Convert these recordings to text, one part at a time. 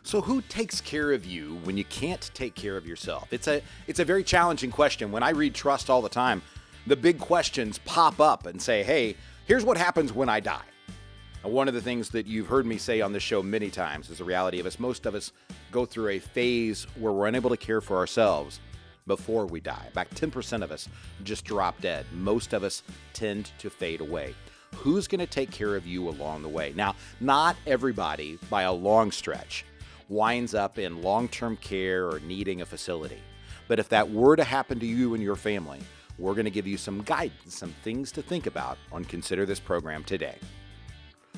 So who takes care of you when you can't take care of yourself? It's a very challenging question. When I read trust all the time, the big questions pop up and say, hey, here's what happens when I die. Now, one of the things that you've heard me say on this show many times is the reality of us. Most of us go through a phase where we're unable to care for ourselves before we die. About 10% of us just drop dead. Most of us tend to fade away. Who's going to take care of you along the way? Now, not everybody by a long stretch winds up in long-term care or needing a facility. But if that were to happen to you and your family, we're going to give you some guidance, some things to think about on Consider This program today.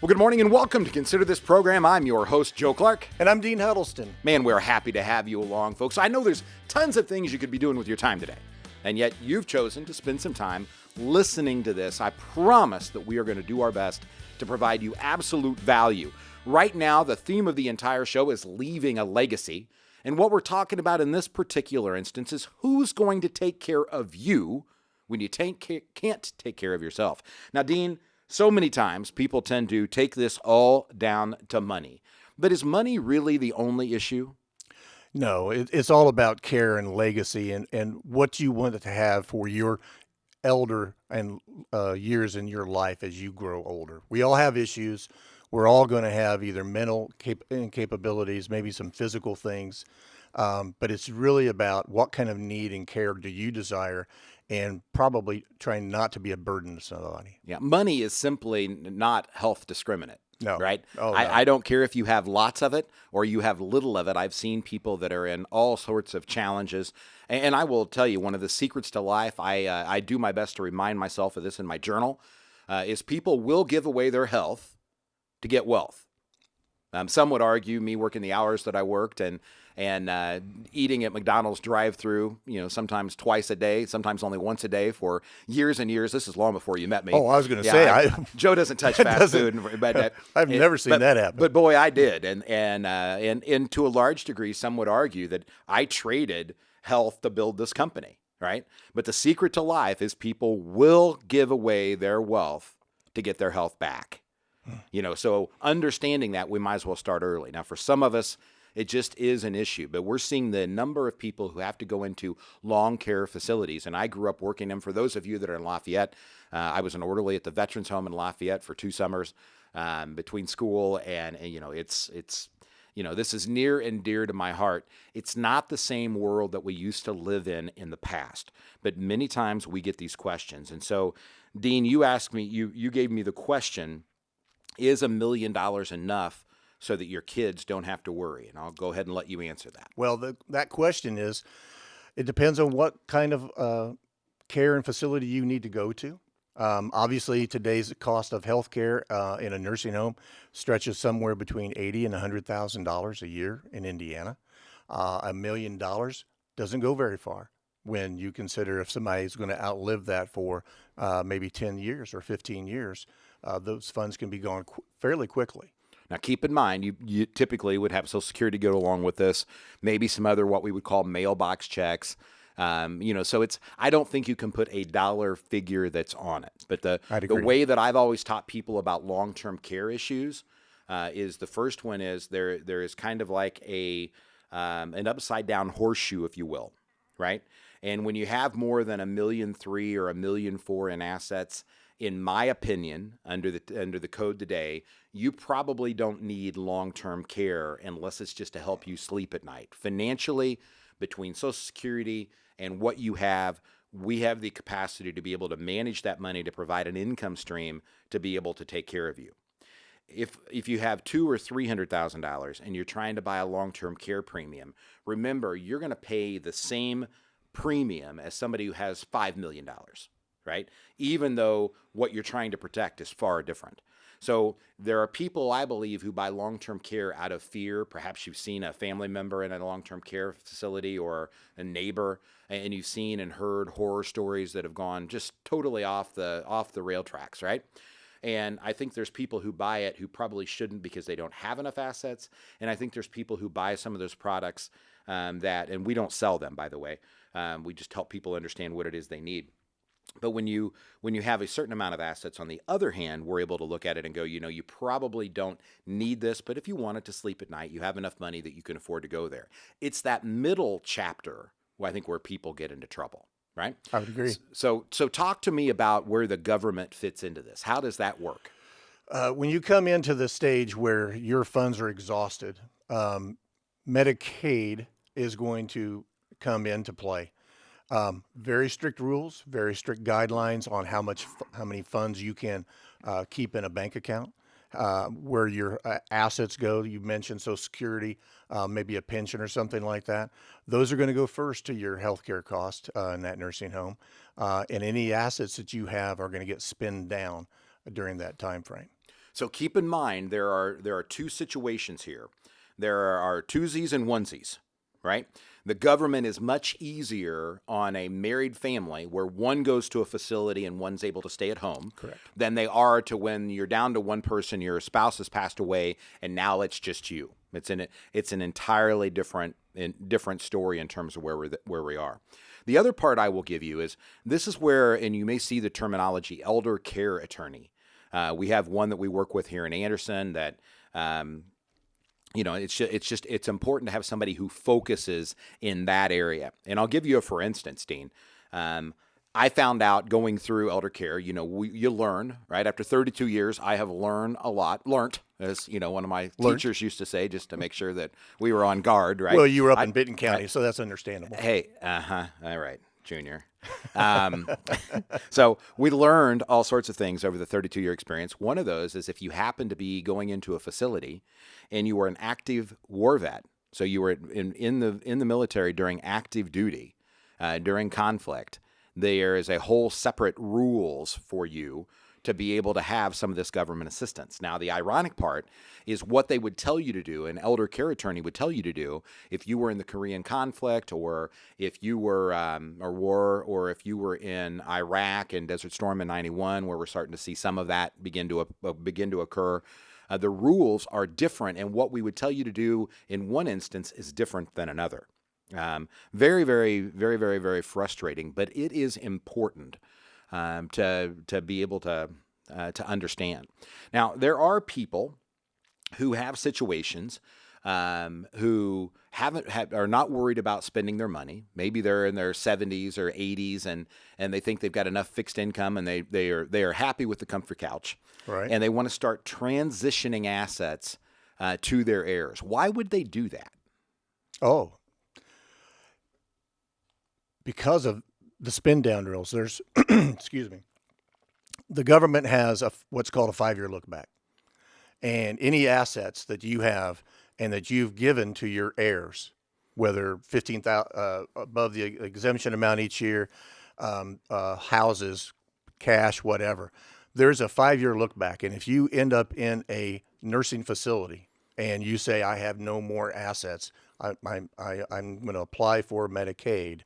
Well, good morning and welcome to Consider This program. I'm your host, Joe Clark. And I'm Dean Huddleston. Man, we're happy to have you along, folks. I know there's tons of things you could be doing with your time today, and yet you've chosen to spend some time listening to this. I promise that we are going to do our best to provide you absolute value. Right now, the theme of the entire show is leaving a legacy. And what we're talking about in this particular instance is who's going to take care of you when you can't take care of yourself. Now, Dean, so many times people tend to take this all down to money. But is money really the only issue? No, it's all about care and legacy and what you want to have for your elder and years in your life as you grow older. We all have issues. We're all going to have either mental incapabilities, maybe some physical things, but it's really about what kind of need and care do you desire, and probably trying not to be a burden to somebody. Yeah, money is simply not health discriminate. No. Right? Oh, no. I don't care if you have lots of it or you have little of it. I've seen people that are in all sorts of challenges. And I will tell you, one of the secrets to life, I do my best to remind myself of this in my journal, is people will give away their health to get wealth. Some would argue me working the hours that I worked and eating at McDonald's drive-through, sometimes twice a day, sometimes only once a day for years and years. This is long before you met me. Oh, I was going to say, Joe doesn't touch fast food, but I've never seen that happen. But boy, I did, and to a large degree, some would argue that I traded health to build this company, right? But the secret to life is people will give away their wealth to get their health back. So understanding that, we might as well start early. Now, for some of us, it just is an issue, but we're seeing the number of people who have to go into long care facilities, and I grew up working them. For those of you that are in Lafayette, I was an orderly at the Veterans Home in Lafayette for 2 summers between school and it's this is near and dear to my heart. It's not the same world that we used to live in the past, but many times we get these questions. And so, Dean, you asked me, you gave me the question, is $1 million enough so that your kids don't have to worry? And I'll go ahead and let you answer that. Well, that question is, it depends on what kind of care and facility you need to go to. Obviously, today's cost of health care in a nursing home stretches somewhere between $80,000 and $100,000 a year in Indiana. $1 million doesn't go very far when you consider if somebody's going to outlive that for maybe 10 years or 15 years. Those funds can be gone fairly quickly. Now, keep in mind, you typically would have Social Security go along with this, maybe some other what we would call mailbox checks. So I don't think you can put a dollar figure that's on it. But the way that I've always taught people about long-term care issues is the first one is there is kind of like an upside-down horseshoe, if you will, right? And when you have more than $1.3 million or $1.4 million in assets, in my opinion, under the code today, you probably don't need long-term care unless it's just to help you sleep at night. Financially, between Social Security and what you have, we have the capacity to be able to manage that money to provide an income stream to be able to take care of you. If you have $200,000 or $300,000 and you're trying to buy a long-term care premium, remember you're going to pay the same premium as somebody who has $5 million. Right? Even though what you're trying to protect is far different. So there are people, I believe, who buy long-term care out of fear. Perhaps you've seen a family member in a long-term care facility or a neighbor, and you've seen and heard horror stories that have gone just totally off the rail tracks, right? And I think there's people who buy it who probably shouldn't because they don't have enough assets. And I think there's people who buy some of those products and we don't sell them, by the way. We just help people understand what it is they need. But when you have a certain amount of assets, on the other hand, we're able to look at it and go, you probably don't need this, but if you wanted to sleep at night, you have enough money that you can afford to go there. It's that middle chapter where I think where people get into trouble, right? I would agree. So talk to me about where the government fits into this. How does that work? When you come into the stage where your funds are exhausted, Medicaid is going to come into play. Very strict rules, very strict guidelines on how many funds you can keep in a bank account, where your assets go. You mentioned Social Security, maybe a pension or something like that. Those are going to go first to your healthcare cost in that nursing home, and any assets that you have are going to get spinned down during that time frame. So keep in mind there are two situations here. There are twosies and onesies, right? The government is much easier on a married family where one goes to a facility and one's able to stay at home. Correct. Than they are to when you're down to one person, your spouse has passed away, and now it's just you. It's an entirely different story in terms of where we are. The other part I will give you is this is where, and you may see the terminology, elder care attorney. We have one that we work with here in Anderson that. It's important to have somebody who focuses in that area. And I'll give you for instance, Dean. I found out going through elder care, you learn, right? After 32 years, I have learned, as one of my teachers used to say, just to make sure that we were on guard, right? Well, you were up in Benton County, so that's understandable. Hey, all right, Junior. So we learned all sorts of things over the 32-year experience. One of those is if you happen to be going into a facility and you were an active war vet, so you were in the military during active duty, during conflict, there is a whole separate rules for you to be able to have some of this government assistance. Now, the ironic part is what they would tell you to do, an elder care attorney would tell you to do if you were in the Korean conflict, or if you were a war, or if you were in Iraq and Desert Storm in '91, where we're starting to see some of that begin to occur. The rules are different, and what we would tell you to do in one instance is different than another. Very, very, very, very, very frustrating, but it is important to be able to understand. Now, there are people who have situations who are not worried about spending their money. Maybe they're in their 70s or 80s and they think they've got enough fixed income and they are happy with the comfort couch. Right. And they want to start transitioning assets to their heirs. Why would they do that? Oh, because of the spin down rules. There's, excuse me, the government has what's called a 5-year look back, and any assets that you have and that you've given to your heirs, whether 15,000 above the exemption amount each year, houses, cash, whatever, there's a 5-year look back. And if you end up in a nursing facility and you say, I have no more assets, I'm going to apply for Medicaid,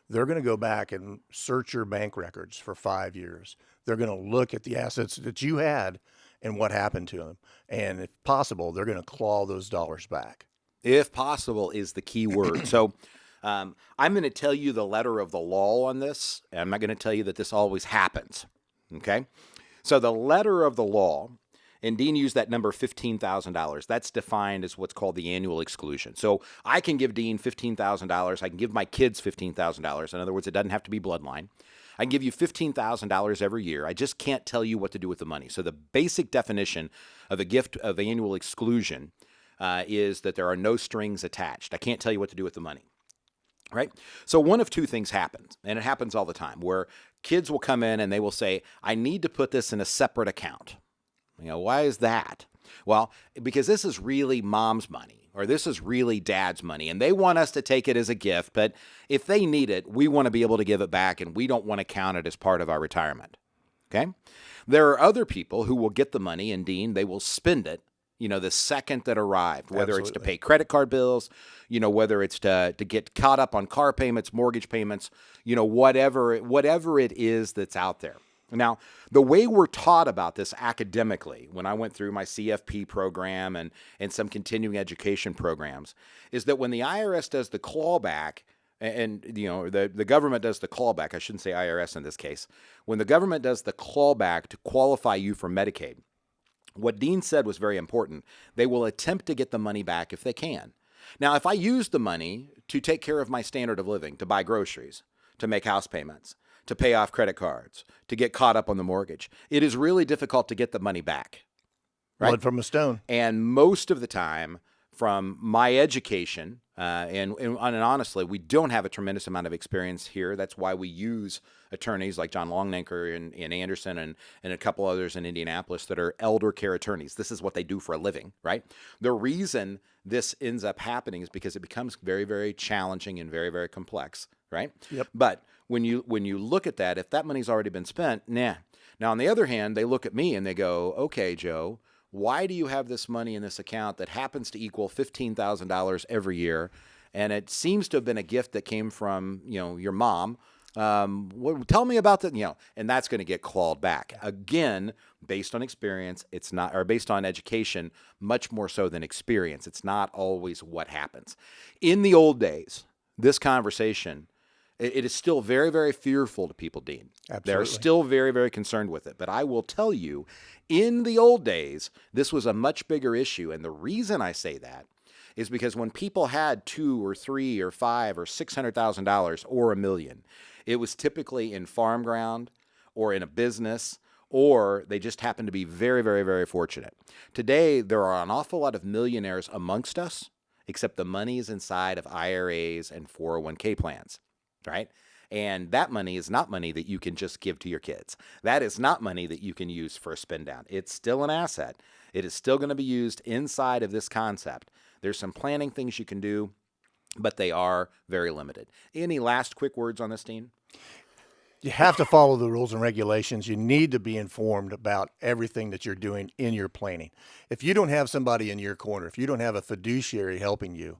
they're going to go back and search your bank records for 5 years. They're going to look at the assets that you had and what happened to them. And if possible, they're going to claw those dollars back. If possible is the key word. So I'm going to tell you the letter of the law on this. I'm not going to tell you that this always happens. Okay? So the letter of the law, and Dean used that number $15,000. That's defined as what's called the annual exclusion. So I can give Dean $15,000. I can give my kids $15,000. In other words, it doesn't have to be bloodline. I can give you $15,000 every year. I just can't tell you what to do with the money. So the basic definition of a gift of annual exclusion is that there are no strings attached. I can't tell you what to do with the money. Right? So one of two things happens, and it happens all the time, where kids will come in and they will say, I need to put this in a separate account. Why is that? Well, because this is really mom's money, or this is really dad's money, and they want us to take it as a gift, but if they need it, we want to be able to give it back, and we don't want to count it as part of our retirement. Okay? There are other people who will get the money, and Dean, they will spend it, the second that arrived, whether Absolutely. It's to pay credit card bills, whether it's to get caught up on car payments, mortgage payments, whatever it is that's out there. Now, the way we're taught about this academically, when I went through my CFP program and some continuing education programs, is that when the IRS does the clawback, and you know, the government does the clawback. I shouldn't say IRS in this case. When the government does the clawback to qualify you for Medicaid, what Dean said was very important. They will attempt to get the money back if they can. Now, if I use the money to take care of my standard of living, to buy groceries, to make house payments, to pay off credit cards, to get caught up on the mortgage, it is really difficult to get the money back. Right? Blood from a stone. And most of the time, from my education, and honestly, we don't have a tremendous amount of experience here. That's why we use attorneys like John Longenacre in Anderson and a couple others in Indianapolis that are elder care attorneys. This is what they do for a living, right? The reason this ends up happening is because it becomes very, very challenging and very, very complex, right? Yep. But when you look at that, if that money's already been spent, nah. Now, on the other hand, they look at me and they go, okay, Joe, why do you have this money in this account that happens to equal $15,000 every year? And it seems to have been a gift that came from, you know, your mom. Tell me about that, you know, and that's going to get clawed back. Again, based on experience, it's not, or based on education, much more so than experience. It's not always what happens. In the old days, this conversation, it is still very, very fearful to people, Dean. Absolutely. They're still very, very concerned with it. But I will tell you, in the old days, this was a much bigger issue. And the reason I say that is because when people had $2 or $3 or $5 or $600,000 or $1 million, it was typically in farm ground or in a business, or they just happened to be very, very, very fortunate. Today, there are an awful lot of millionaires amongst us, except the money is inside of IRAs and 401k plans, right? And that money is not money that you can just give to your kids. That is not money that you can use for a spin down. It's still an asset. It is still going to be used inside of this concept. There's some planning things you can do, but they are very limited. Any last quick words on this, Dean? You have to follow the rules and regulations. You need to be informed about everything that you're doing in your planning. If you don't have somebody in your corner, if you don't have a fiduciary helping you,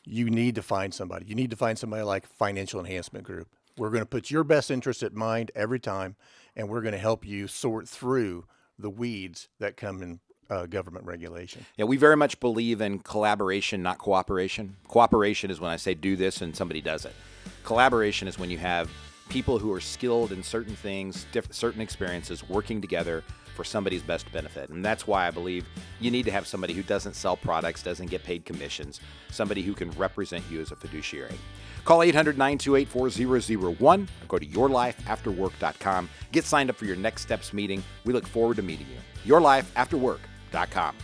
you need to find somebody. You need to find somebody like Financial Enhancement Group. We're going to put your best interest at mind every time, and we're going to help you sort through the weeds that come in government regulation. Yeah, we very much believe in collaboration, not cooperation. Cooperation is when I say do this and somebody does it. Collaboration is when you have people who are skilled in certain things, certain experiences, working together for somebody's best benefit. And that's why I believe you need to have somebody who doesn't sell products, doesn't get paid commissions, somebody who can represent you as a fiduciary. Call 800-928-4001 or go to yourlifeafterwork.com. Get signed up for your Next Steps meeting. We look forward to meeting you. yourlifeafterwork.com.